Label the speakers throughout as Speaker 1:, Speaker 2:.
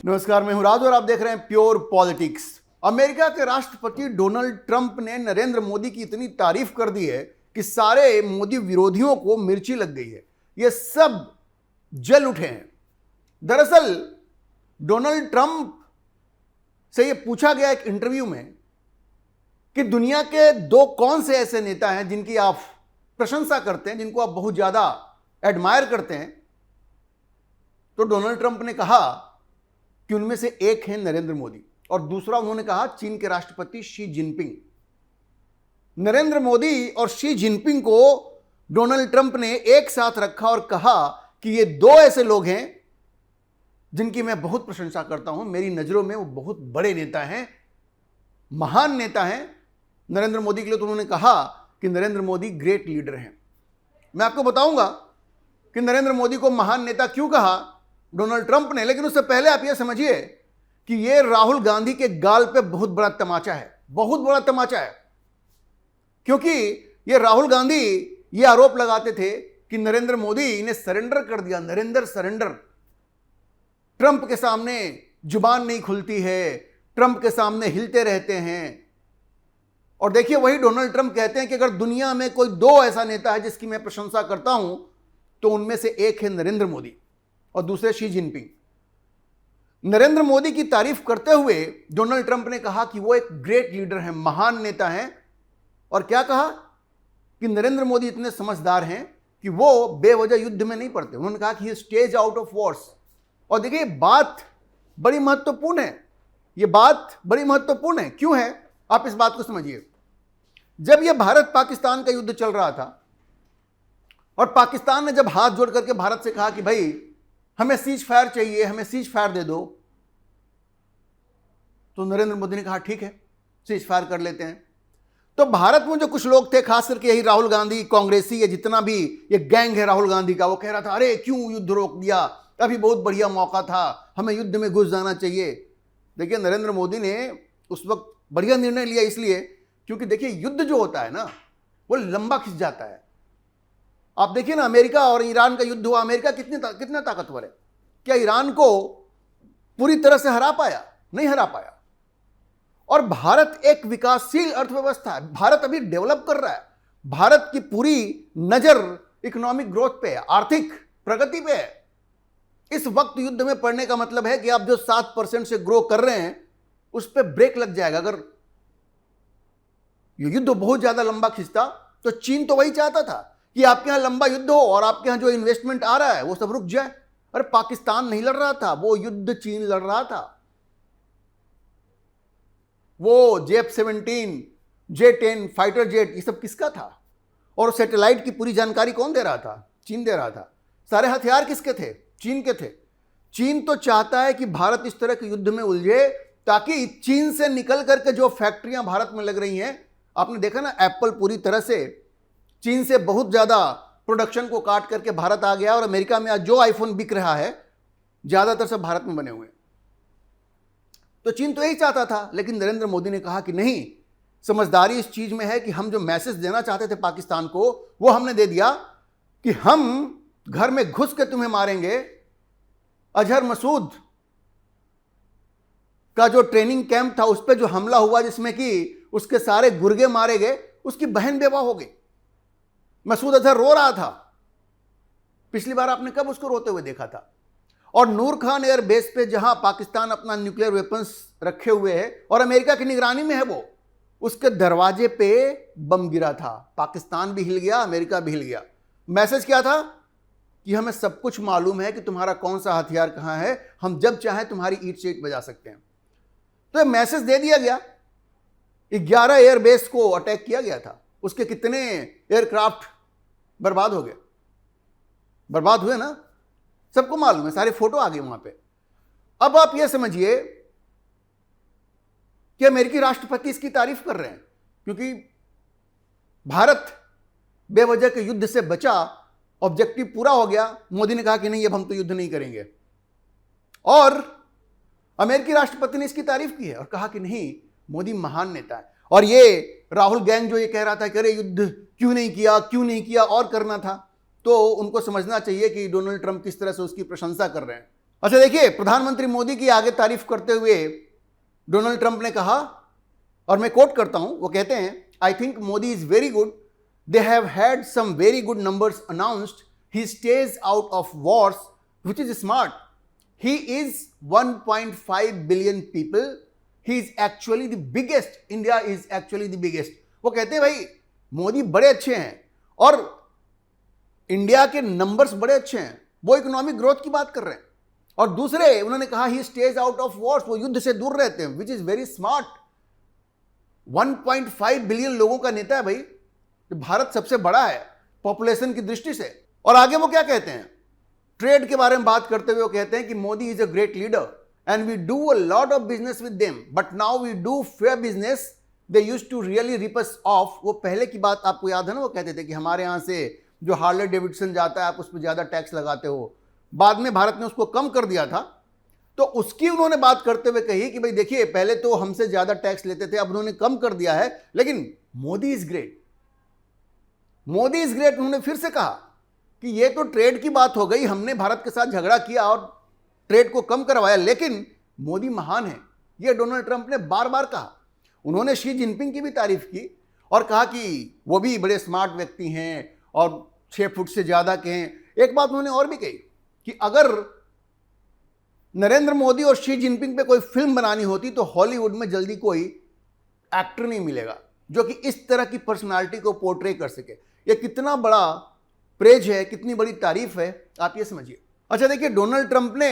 Speaker 1: नमस्कार, मैं हूं राज और आप देख रहे हैं प्योर पॉलिटिक्स। अमेरिका के राष्ट्रपति डोनाल्ड ट्रंप ने नरेंद्र मोदी की इतनी तारीफ कर दी है कि सारे मोदी विरोधियों को मिर्ची लग गई है। ये सब जल उठे हैं। दरअसल डोनाल्ड ट्रंप से ये पूछा गया एक इंटरव्यू में कि दुनिया के दो कौन से ऐसे नेता हैं जिनकी आप प्रशंसा करते हैं, जिनको आप बहुत ज्यादा एडमायर करते हैं। तो डोनाल्ड ट्रंप ने कहा कि उनमें से एक है नरेंद्र मोदी और दूसरा उन्होंने कहा चीन के राष्ट्रपति शी जिनपिंग। नरेंद्र मोदी और शी जिनपिंग को डोनाल्ड ट्रंप ने एक साथ रखा और कहा कि ये दो ऐसे लोग हैं जिनकी मैं बहुत प्रशंसा करता हूं। मेरी नजरों में वो बहुत बड़े नेता हैं, महान नेता हैं। नरेंद्र मोदी के लिए तो उन्होंने कहा कि नरेंद्र मोदी ग्रेट लीडर हैं। मैं आपको बताऊंगा कि नरेंद्र मोदी को महान नेता क्यों कहा डोनाल्ड ट्रंप ने, लेकिन उससे पहले आप यह समझिए कि यह राहुल गांधी के गाल पे बहुत बड़ा तमाचा है, बहुत बड़ा तमाचा है। क्योंकि यह राहुल गांधी यह आरोप लगाते थे कि नरेंद्र मोदी इन्हें सरेंडर कर दिया। नरेंद्र सरेंडर, ट्रंप के सामने जुबान नहीं खुलती है, ट्रंप के सामने हिलते रहते हैं। और देखिए वही डोनाल्ड ट्रंप कहते हैं कि अगर दुनिया में कोई दो ऐसा नेता है जिसकी मैं प्रशंसा करता हूं तो उनमें से एक है नरेंद्र मोदी और दूसरे शी जिनपिंग। नरेंद्र मोदी की तारीफ करते हुए डोनाल्ड ट्रंप ने कहा कि वो एक ग्रेट लीडर हैं, महान नेता हैं। और क्या कहा कि नरेंद्र मोदी इतने समझदार हैं कि वो बेवजह युद्ध में नहीं पड़ते। उन्होंने कहा कि स्टेज आउट ऑफ वॉर्स। और देखिए बात बड़ी महत्वपूर्ण है, ये बात बड़ी महत्वपूर्ण है। क्यों है, आप इस बात को समझिए। जब यह भारत पाकिस्तान का युद्ध चल रहा था और पाकिस्तान ने जब हाथ जोड़ करके भारत से कहा कि भाई हमें सीज फायर चाहिए, हमें सीज फायर दे दो, तो नरेंद्र मोदी ने कहा ठीक है, सीज फायर कर लेते हैं। तो भारत में जो कुछ लोग थे, खास करके यही राहुल गांधी, कांग्रेसी, या जितना भी ये गैंग है राहुल गांधी का, वो कह रहा था अरे क्यों युद्ध रोक दिया, अभी बहुत बढ़िया मौका था, हमें युद्ध में घुस जाना चाहिए। देखिए नरेंद्र मोदी ने उस वक्त बढ़िया निर्णय लिया, इसलिए क्योंकि देखिए युद्ध जो होता है ना वो लंबा खिंच जाता है। आप देखिए ना, अमेरिका और ईरान का युद्ध हुआ, अमेरिका कितना ताकतवर है। क्या ईरान को पूरी तरह से हरा पाया? नहीं हरा पाया। और भारत एक विकासशील अर्थव्यवस्था है, भारत अभी डेवलप कर रहा है। भारत की पूरी नजर इकोनॉमिक ग्रोथ पे है, आर्थिक प्रगति पे है। इस वक्त युद्ध में पड़ने का मतलब है कि आप जो 7% से ग्रो कर रहे हैं उस पर ब्रेक लग जाएगा। अगर ये युद्ध बहुत ज्यादा लंबा खिंचता तो चीन तो वही चाहता था कि आपके यहां लंबा युद्ध हो और आपके यहां जो इन्वेस्टमेंट आ रहा है वो सब रुक जाए। अरे पाकिस्तान नहीं लड़ रहा था, वो युद्ध चीन लड़ रहा था। वो J-17, J-10 फाइटर जेट, ये सब किसका था? और सैटेलाइट की पूरी जानकारी कौन दे रहा था? चीन दे रहा था। सारे हथियार किसके थे? चीन के थे। चीन तो चाहता है कि भारत इस तरह के युद्ध में उलझे ताकि चीन से निकल करके जो फैक्ट्रियां भारत में लग रही हैं, आपने देखा ना, एप्पल पूरी तरह से चीन से बहुत ज्यादा प्रोडक्शन को काट करके भारत आ गया और अमेरिका में आज जो आईफोन बिक रहा है ज्यादातर सब भारत में बने हुए हैं। तो चीन तो यही चाहता था, लेकिन नरेंद्र मोदी ने कहा कि नहीं, समझदारी इस चीज में है कि हम जो मैसेज देना चाहते थे पाकिस्तान को वो हमने दे दिया कि हम घर में घुस के तुम्हें मारेंगे। अजहर मसूद का जो ट्रेनिंग कैंप था उस पर जो हमला हुआ जिसमें कि उसके सारे गुर्गे मारे गए, उसकी बहन बेवा हो गई। मसूद अजहर रो रहा था। पिछली बार आपने कब उसको रोते हुए देखा था? और नूर खान एयर बेस पे जहां पाकिस्तान अपना न्यूक्लियर वेपन्स रखे हुए है और अमेरिका की निगरानी में है, वो उसके दरवाजे पे बम गिरा था। पाकिस्तान भी हिल गया, अमेरिका भी हिल गया। मैसेज क्या था कि हमें सब कुछ मालूम है कि तुम्हारा कौन सा हथियार कहां है, हम जब चाहें तुम्हारी ईंट से ईंट बजा सकते हैं। तो ये मैसेज दे दिया गया। 11 एयरबेस को अटैक किया गया था, उसके कितने एयरक्राफ्ट बर्बाद हो गए, बर्बाद हुए ना, सबको मालूम है, सारे फोटो आ गए वहां पे। अब आप यह समझिए कि अमेरिकी राष्ट्रपति इसकी तारीफ कर रहे हैं क्योंकि भारत बेवजह के युद्ध से बचा, ऑब्जेक्टिव पूरा हो गया। मोदी ने कहा कि नहीं, अब हम तो युद्ध नहीं करेंगे। और अमेरिकी राष्ट्रपति ने इसकी तारीफ की है और कहा कि नहीं, मोदी महान नेता है। और ये राहुल गैंग जो ये कह रहा था कि अरे युद्ध क्यों नहीं किया और करना था, तो उनको समझना चाहिए कि डोनाल्ड ट्रंप किस तरह से उसकी प्रशंसा कर रहे हैं। अच्छा देखिए, प्रधानमंत्री मोदी की आगे तारीफ करते हुए डोनाल्ड ट्रंप ने कहा, और मैं कोट करता हूं, वो कहते हैं, I think Modi is very good, they have had some very good numbers announced, he stays out of wars which is smart, he is 1.5 billion people, he is actually the biggest, India is actually the biggest. वो कहते हैं भाई मोदी बड़े अच्छे हैं और India के numbers बड़े अच्छे हैं, वो इकोनॉमिक ग्रोथ की बात कर रहे हैं। और दूसरे उन्होंने कहा ही स्टेज आउट ऑफ वॉर्स, वो युद्ध से दूर रहते हैं, which is very smart. 1.5 billion लोगों का नेता है भाई, भारत सबसे बड़ा है पॉपुलेशन की दृष्टि से। और आगे वो क्या कहते हैं, ट्रेड के बारे में बात करते हुए वो कहते हैं कि Modi is a great leader and we do a lot of business with them but now we do fair business, they used to really rip us off. वो पहले की बात आपको याद है ना, वो कहते थे कि हमारे यहां से जो हार्ले डेविडसन जाता है आप उस पर ज्यादा टैक्स लगाते हो, बाद में भारत ने उसको कम कर दिया था। तो उसकी उन्होंने बात करते हुए कही कि भाई देखिए पहले तो हमसे ज्यादा टैक्स लेते थे, अब उन्होंने कम कर दिया है, लेकिन Modi is great, Modi is great. उन्होंने फिर से कहा कि ये तो ट्रेड की बात हो गई, हमने भारत के साथ झगड़ा किया और ट्रेड को कम करवाया, लेकिन मोदी महान है, ये डोनाल्ड ट्रंप ने बार बार कहा। उन्होंने शी जिनपिंग की भी तारीफ की और कहा कि वो भी बड़े स्मार्ट व्यक्ति हैं और 6 फुट से ज्यादा के हैं। एक बात उन्होंने और भी कही कि अगर नरेंद्र मोदी और शी जिनपिंग पे कोई फिल्म बनानी होती तो हॉलीवुड में जल्दी कोई एक्टर नहीं मिलेगा जो कि इस तरह की पर्सनालिटी को पोर्ट्रे कर सके। ये कितना बड़ा प्रेज है, कितनी बड़ी तारीफ है, आप ये समझिए। अच्छा देखिए, डोनाल्ड ट्रंप ने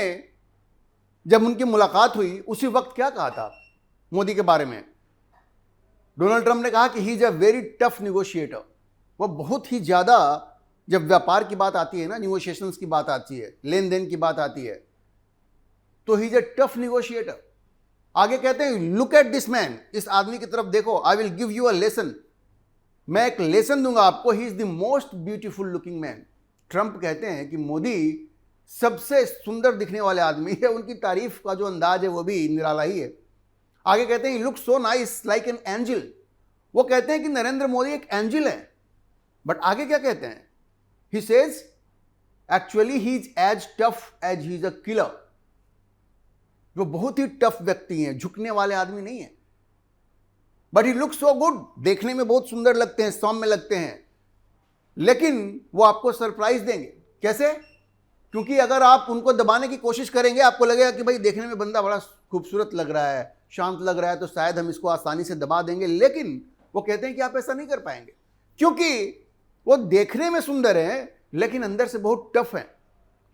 Speaker 1: जब उनकी मुलाकात हुई उसी वक्त क्या कहा था मोदी के बारे में। डोनाल्ड ट्रंप ने कहा कि he is a very tough negotiator. वो बहुत ही ज्यादा, जब व्यापार की बात आती है ना, निगोशिएशंस की बात आती है, लेन देन की बात आती है, तो ही इज अ टफ निगोशिएटर। आगे कहते हैं लुक एट दिस मैन, इस आदमी की तरफ देखो, I will give you a lesson, मैं एक लेसन दूंगा आपको, he is the most beautiful looking man. Trump कहते हैं कि मोदी सबसे सुंदर दिखने वाले आदमी है, उनकी तारीफ का जो अंदाज है वो भी निराला ही है। आगे कहते हैं look so nice like an angel. वो कहते हैं कि नरेंद्र मोदी एक एंजल है। बट आगे क्या कहते हैं, he says actually he is as tough as he is a killer. वो बहुत ही टफ व्यक्ति हैं, झुकने वाले आदमी नहीं है। But he look so good, देखने में बहुत सुंदर लगते हैं, सौम्य लगते हैं, लेकिन वो आपको सरप्राइज देंगे। कैसे? क्योंकि अगर आप उनको दबाने की कोशिश करेंगे, आपको लगेगा कि भाई देखने में बंदा बड़ा खूबसूरत लग रहा है, शांत लग रहा है, तो शायद हम इसको आसानी से दबा देंगे। लेकिन वो कहते हैं कि आप ऐसा नहीं कर पाएंगे, क्योंकि वो देखने में सुंदर है लेकिन अंदर से बहुत टफ है।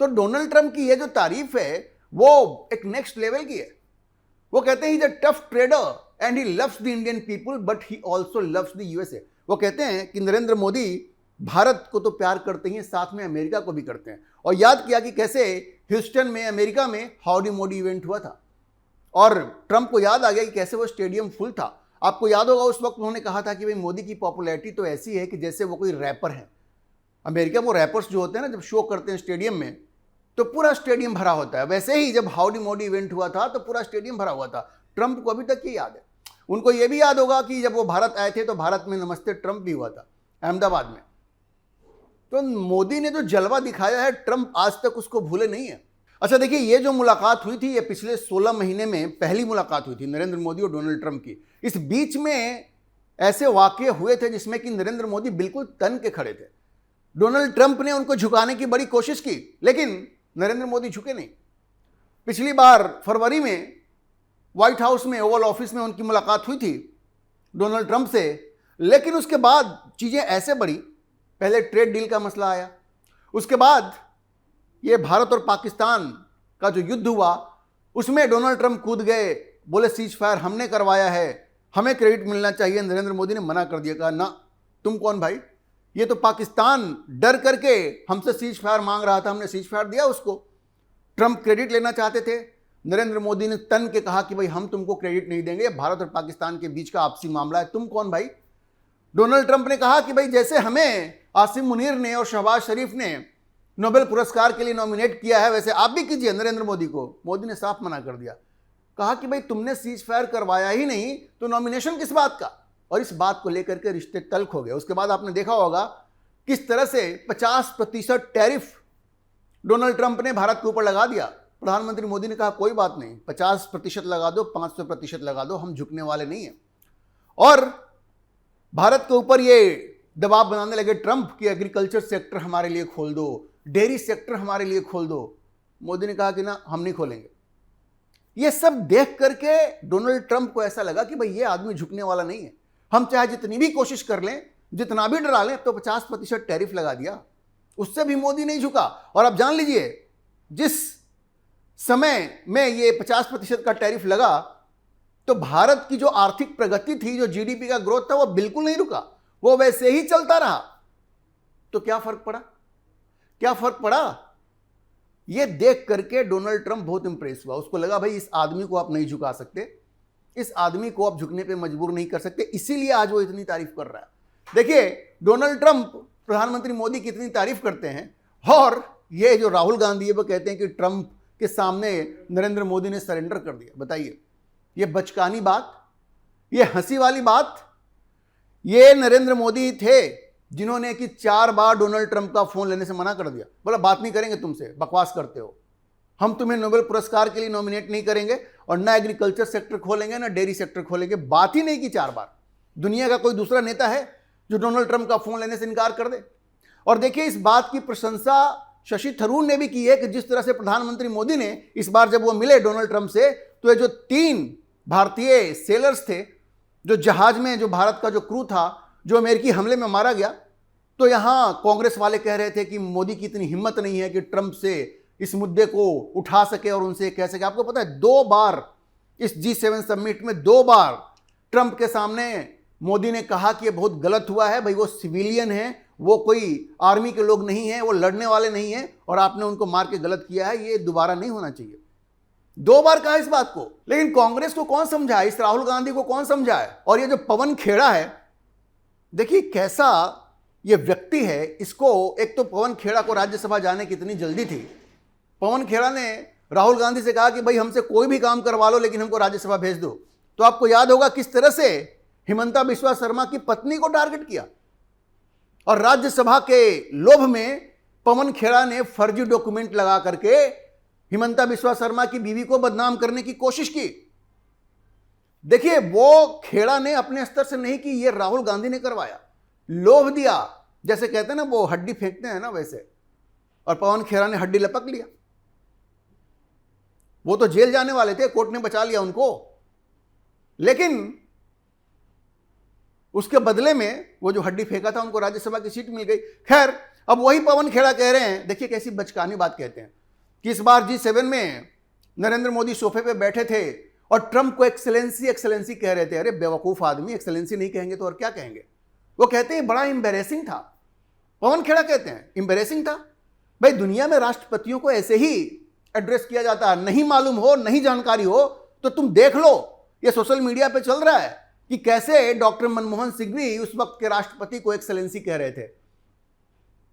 Speaker 1: तो डोनाल्ड ट्रंप की ये जो तारीफ है वो एक नेक्स्ट लेवल की है। वो कहते हैं ही is a tough trader and he loves the Indian people but he also loves the USA. वो कहते हैं कि नरेंद्र मोदी भारत को तो प्यार करते हैं, साथ में अमेरिका को भी करते हैं। और याद किया कि कैसे ह्यूस्टन में, अमेरिका में हाउडी मोदी इवेंट हुआ था और ट्रंप को याद आ गया कि कैसे वो स्टेडियम फुल था। आपको याद होगा उस वक्त उन्होंने कहा था कि भाई मोदी की पॉपुलैरिटी तो ऐसी है कि जैसे वो कोई रैपर है। अमेरिका में रैपर्स जो होते हैं ना, जब शो करते हैं स्टेडियम में तो पूरा स्टेडियम भरा होता है। वैसे ही जब हाउडी मोदी इवेंट हुआ था तो पूरा स्टेडियम भरा हुआ था। ट्रंप को अभी तक ये याद है। उनको ये भी याद होगा कि जब वो भारत आए थे तो भारत में नमस्ते ट्रंप भी हुआ था अहमदाबाद में। तो मोदी ने जो जलवा दिखाया है, ट्रंप आज तक उसको भूले नहीं है। अच्छा देखिए, ये जो मुलाकात हुई थी ये पिछले 16 महीने में पहली मुलाकात हुई थी नरेंद्र मोदी और डोनाल्ड ट्रंप की। इस बीच में ऐसे वाकये हुए थे जिसमें कि नरेंद्र मोदी बिल्कुल तन के खड़े थे। डोनाल्ड ट्रंप ने उनको झुकाने की बड़ी कोशिश की लेकिन नरेंद्र मोदी झुके नहीं। पिछली बार फरवरी में व्हाइट हाउस में, ओवल ऑफिस में उनकी मुलाकात हुई थी डोनाल्ड ट्रंप से, लेकिन उसके बाद चीजें ऐसे बढ़ी। पहले ट्रेड डील का मसला आया, उसके बाद ये भारत और पाकिस्तान का जो युद्ध हुआ उसमें डोनाल्ड ट्रंप कूद गए, बोले सीज फायर हमने करवाया है, हमें क्रेडिट मिलना चाहिए। नरेंद्र मोदी ने मना कर दिया, कहा ना, तुम कौन भाई, ये तो पाकिस्तान डर करके हमसे सीज फायर मांग रहा था, हमने सीज फायर दिया उसको। ट्रंप क्रेडिट लेना चाहते थे, नरेंद्र मोदी ने तन के कहा कि भाई हम तुमको क्रेडिट नहीं देंगे, भारत और पाकिस्तान के बीच का आपसी मामला है, तुम कौन भाई। डोनाल्ड ट्रंप ने कहा कि भाई जैसे हमें आसिम मुनीर ने और शहबाज शरीफ ने नोबेल पुरस्कार के लिए नॉमिनेट किया है, वैसे आप भी कीजिए नरेंद्र मोदी को। मोदी ने साफ मना कर दिया, कहा कि भाई तुमने सीज फायर करवाया ही नहीं तो नॉमिनेशन किस बात का। और इस बात को लेकर के रिश्ते तल्ख हो गए। उसके बाद आपने देखा होगा किस तरह से 50% टैरिफ डोनाल्ड ट्रंप ने भारत के ऊपर लगा दिया। प्रधानमंत्री मोदी ने कहा कोई बात नहीं, 50% लगा दो, 500% लगा दो, हम झुकने वाले नहीं हैं। और भारत के ऊपर ये दबाव बनाने लगे ट्रंप कि एग्रीकल्चर सेक्टर हमारे लिए खोल दो, डेयरी सेक्टर हमारे लिए खोल दो। मोदी ने कहा कि ना, हम नहीं खोलेंगे। ये सब देख करके डोनाल्ड ट्रंप को ऐसा लगा कि भाई ये आदमी झुकने वाला नहीं है, हम चाहे जितनी भी कोशिश कर लें, जितना भी डरा लें, तो 50% टैरिफ लगा दिया, उससे भी मोदी नहीं झुका। और अब जान लीजिए, जिस समय में ये 50% का टैरिफ लगा, तो भारत की जो आर्थिक प्रगति थी, जो जीडीपी का ग्रोथ था, वो बिल्कुल नहीं रुका, वो वैसे ही चलता रहा। तो क्या फर्क पड़ा? क्या फर्क पड़ा? ये देख करके डोनाल्ड ट्रंप बहुत इंप्रेस हुआ। उसको लगा भाई इस आदमी को आप नहीं झुका सकते, इस आदमी को आप झुकने पे मजबूर नहीं कर सकते, इसीलिए आज वो इतनी तारीफ कर रहा है। देखिए, डोनाल्ड ट्रंप प्रधानमंत्री मोदी की इतनी तारीफ करते हैं, और ये जो राहुल गांधी है वो कहते हैं कि ट्रंप के सामने नरेंद्र मोदी ने सरेंडर कर दिया। बताइए, ये बचकानी बात, ये हंसी वाली बात। ये नरेंद्र मोदी थे जिन्होंने कि 4 बार डोनाल्ड ट्रंप का फोन लेने से मना कर दिया, बोला बात नहीं करेंगे तुमसे, बकवास करते हो, हम तुम्हें नोबेल पुरस्कार के लिए नॉमिनेट नहीं करेंगे, और ना एग्रीकल्चर सेक्टर खोलेंगे ना डेयरी सेक्टर खोलेंगे। बात ही नहीं की 4 बार। दुनिया का कोई दूसरा नेता है जो डोनाल्ड ट्रंप का फोन लेने से इनकार कर दे? और देखिए, इस बात की प्रशंसा शशि थरूर ने भी की है कि जिस तरह से प्रधानमंत्री मोदी ने इस बार जब वो मिले डोनाल्ड ट्रंप से, तो ये जो 3 भारतीय सेलर्स थे, जो जहाज में, जो भारत का जो क्रू था, जो अमेरिकी हमले में मारा गया, तो यहां कांग्रेस वाले कह रहे थे कि मोदी की इतनी हिम्मत नहीं है कि ट्रंप से इस मुद्दे को उठा सके और उनसे कह सके। आपको पता है, 2 बार इस G7 समिट में 2 बार ट्रंप के सामने मोदी ने कहा कि ये बहुत गलत हुआ है, भाई वो सिविलियन है, वो कोई आर्मी के लोग नहीं है, वो लड़ने वाले नहीं है, और आपने उनको मार के गलत किया है, ये दोबारा नहीं होना चाहिए। 2 बार कहा इस बात को। लेकिन कांग्रेस को कौन समझाए, इस राहुल गांधी को कौन समझाए? और ये जो पवन खेड़ा है, देखिए कैसा ये व्यक्ति है। इसको, एक तो पवन खेड़ा को राज्यसभा जाने की इतनी जल्दी थी, पवन खेड़ा ने राहुल गांधी से कहा कि भाई हमसे कोई भी काम करवा लो लेकिन हमको राज्यसभा भेज दो। तो आपको याद होगा किस तरह से हिमंता बिस्वा शर्मा की पत्नी को टारगेट किया, और राज्यसभा के लोभ में पवन खेड़ा ने फर्जी डॉक्यूमेंट लगा करके हिमंता बिस्वा शर्मा की बीवी को बदनाम करने की कोशिश की। देखिए, वो खेड़ा ने अपने स्तर से नहीं की, ये राहुल गांधी ने करवाया, लोभ दिया, जैसे कहते हैं ना वो हड्डी फेंकते हैं ना, वैसे। और पवन खेड़ा ने हड्डी लपक लिया। वो तो जेल जाने वाले थे, कोर्ट ने बचा लिया उनको, लेकिन उसके बदले में वो जो हड्डी फेंका था उनको राज्यसभा की सीट मिल गई। खैर, अब वही पवन खेड़ा कह रहे हैं, देखिए कैसी बचकानी बात कहते हैं, कि इस बार G7 में नरेंद्र मोदी सोफे पे बैठे थे और ट्रंप को एक्सेलेंसी एक्सेलेंसी कह रहे थे। अरे बेवकूफ आदमी, एक्सेलेंसी नहीं कहेंगे तो और क्या कहेंगे? वो कहते हैं बड़ा एम्बेरेसिंग था। पवन खेड़ा कहते हैं एम्बेरेसिंग था। भाई, दुनिया में राष्ट्रपतियों को ऐसे ही एड्रेस किया जाता है। नहीं मालूम हो, नहीं जानकारी हो तो तुम देख लो, ये सोशल मीडिया पे चल रहा है कि कैसे डॉक्टर मनमोहन सिंह भी उस वक्त के राष्ट्रपति को एक्सेलेंसी कह रहे थे।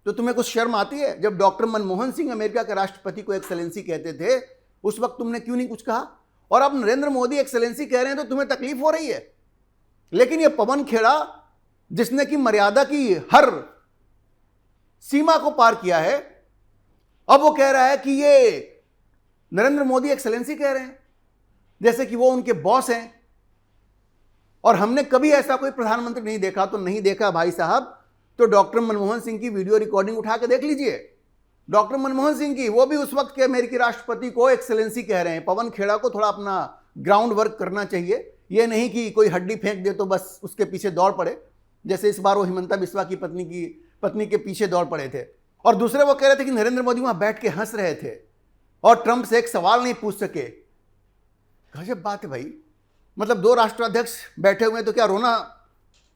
Speaker 1: तो तुम्हें कुछ शर्म आती है? जब डॉक्टर मनमोहन सिंह अमेरिका के राष्ट्रपति को एक्सेलेंसी कहते थे, उस वक्त तुमने क्यों नहीं कुछ कहा? और अब नरेंद्र मोदी एक्सेलेंसी कह रहे हैं तो तुम्हें तकलीफ हो रही है। लेकिन यह पवन खेड़ा, जिसने की मर्यादा की हर सीमा को पार किया है, अब वो कह रहा है कि ये नरेंद्र मोदी एक्सेलेंसी कह रहे हैं, जैसे कि वो उनके बॉस हैं। और हमने कभी ऐसा कोई प्रधानमंत्री नहीं देखा। तो नहीं देखा भाई साहब, तो डॉक्टर मनमोहन सिंह की वीडियो रिकॉर्डिंग उठा के देख लीजिए। डॉक्टर मनमोहन सिंह की, वो भी उस वक्त के अमेरिकी राष्ट्रपति को एक्सेलेंसी कह रहे हैं। पवन खेड़ा को थोड़ा अपना ग्राउंड वर्क करना चाहिए, ये नहीं कि कोई हड्डी फेंक दे तो बस उसके पीछे दौड़ पड़े, जैसे इस बार वो हिमंता बिस्वा की पत्नी के पीछे दौड़ पड़े थे। और दूसरे वो कह रहे थे कि नरेंद्र मोदी वहां बैठ के हंस रहे थे और ट्रंप से एक सवाल नहीं पूछ सके। गजब बात है भाई। मतलब 2 राष्ट्राध्यक्ष बैठे हुए तो क्या रोना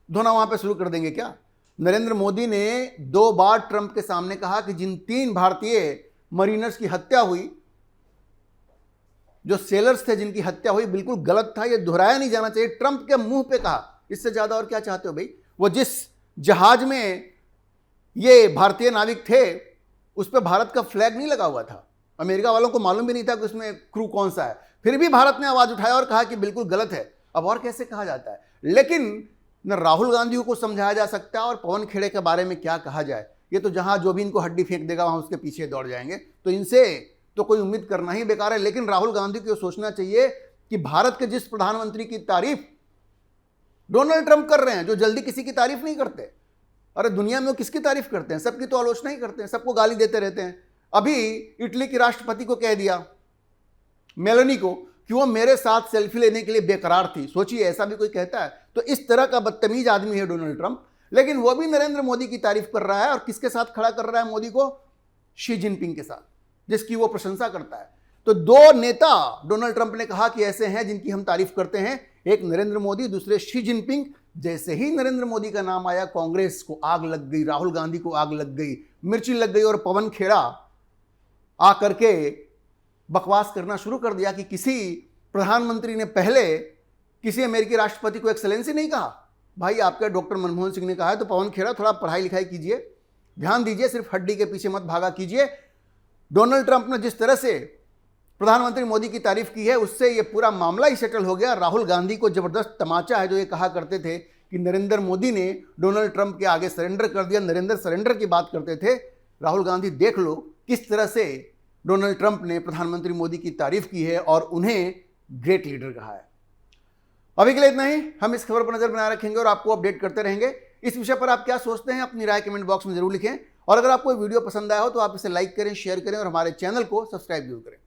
Speaker 1: धोना वहां पे शुरू कर देंगे क्या? नरेंद्र मोदी ने 2 बार ट्रंप के सामने कहा कि जिन 3 भारतीय मरीनर्स की हत्या हुई, जो सेलर्स थे जिनकी हत्या हुई, बिल्कुल गलत था, यह दोहराया नहीं जाना चाहिए। ट्रंप के मुंह पे कहा। इससे ज्यादा और क्या चाहते हो भाई? वो जिस जहाज में ये भारतीय नाविक थे उस पर भारत का फ्लैग नहीं लगा हुआ था। अमेरिका वालों को मालूम भी नहीं था कि उसमें क्रू कौन सा है, फिर भी भारत ने आवाज उठाया और कहा कि बिल्कुल गलत है। अब और कैसे कहा जाता है? लेकिन न राहुल गांधी को समझाया जा सकता है और पवन खेड़े के बारे में क्या कहा जाए। ये तो जहां जो भी इनको हड्डी फेंक देगा वहां उसके पीछे दौड़ जाएंगे। तो इनसे तो कोई उम्मीद करना ही बेकार है। लेकिन राहुल गांधी को सोचना चाहिए कि भारत के जिस प्रधानमंत्री की तारीफ डोनाल्ड ट्रंप कर रहे हैं, जो जल्दी किसी की तारीफ नहीं करते, अरे दुनिया में वो किसकी तारीफ करते हैं? सबकी तो आलोचना ही करते हैं, सबको गाली देते रहते हैं। अभी इटली के राष्ट्रपति को कह दिया, मेलानी को, कि वो मेरे साथ सेल्फी लेने के लिए बेकरार थी। सोचिए, ऐसा भी कोई कहता है? तो इस तरह का बदतमीज आदमी है डोनाल्ड ट्रंप। लेकिन वो भी नरेंद्र मोदी की तारीफ कर रहा है, और किसके साथ खड़ा कर रहा है मोदी को? शी जिनपिंग के साथ, जिसकी वो प्रशंसा करता है। तो दो नेता डोनाल्ड ट्रंप ने कहा कि ऐसे हैं जिनकी हम तारीफ करते हैं, एक नरेंद्र मोदी, दूसरे शी जिनपिंग। जैसे ही नरेंद्र मोदी का नाम आया, कांग्रेस को आग लग गई, राहुल गांधी को आग लग गई, मिर्ची लग गई, और पवन खेड़ा आकर के बकवास करना शुरू कर दिया कि किसी प्रधानमंत्री ने पहले किसी अमेरिकी राष्ट्रपति को एक्सेलेंसी नहीं कहा। भाई, आपके डॉक्टर मनमोहन सिंह ने कहा है, तो पवन खेड़ा थोड़ा पढ़ाई लिखाई कीजिए, ध्यान दीजिए, सिर्फ हड्डी के पीछे मत भागा कीजिए। डोनाल्ड ट्रंप ने जिस तरह से प्रधानमंत्री मोदी की तारीफ की है, उससे ये पूरा मामला ही सेटल हो गया। राहुल गांधी को जबरदस्त तमाचा है, जो ये कहा करते थे कि नरेंद्र मोदी ने डोनाल्ड ट्रंप के आगे सरेंडर कर दिया, नरेंद्र सरेंडर की बात करते थे। राहुल गांधी देख लो किस तरह से डोनाल्ड ट्रंप ने प्रधानमंत्री मोदी की तारीफ की है और उन्हें ग्रेट लीडर कहा है। अभी के लिए इतना ही। हम इस खबर पर नजर बनाए रखेंगे और आपको अपडेट करते रहेंगे। इस विषय पर आप क्या सोचते हैं, अपनी राय कमेंट बॉक्स में जरूर लिखें। और अगर आपको वीडियो पसंद आया हो तो आप इसे लाइक करें, शेयर करें और हमारे चैनल को सब्सक्राइब जरूर करें।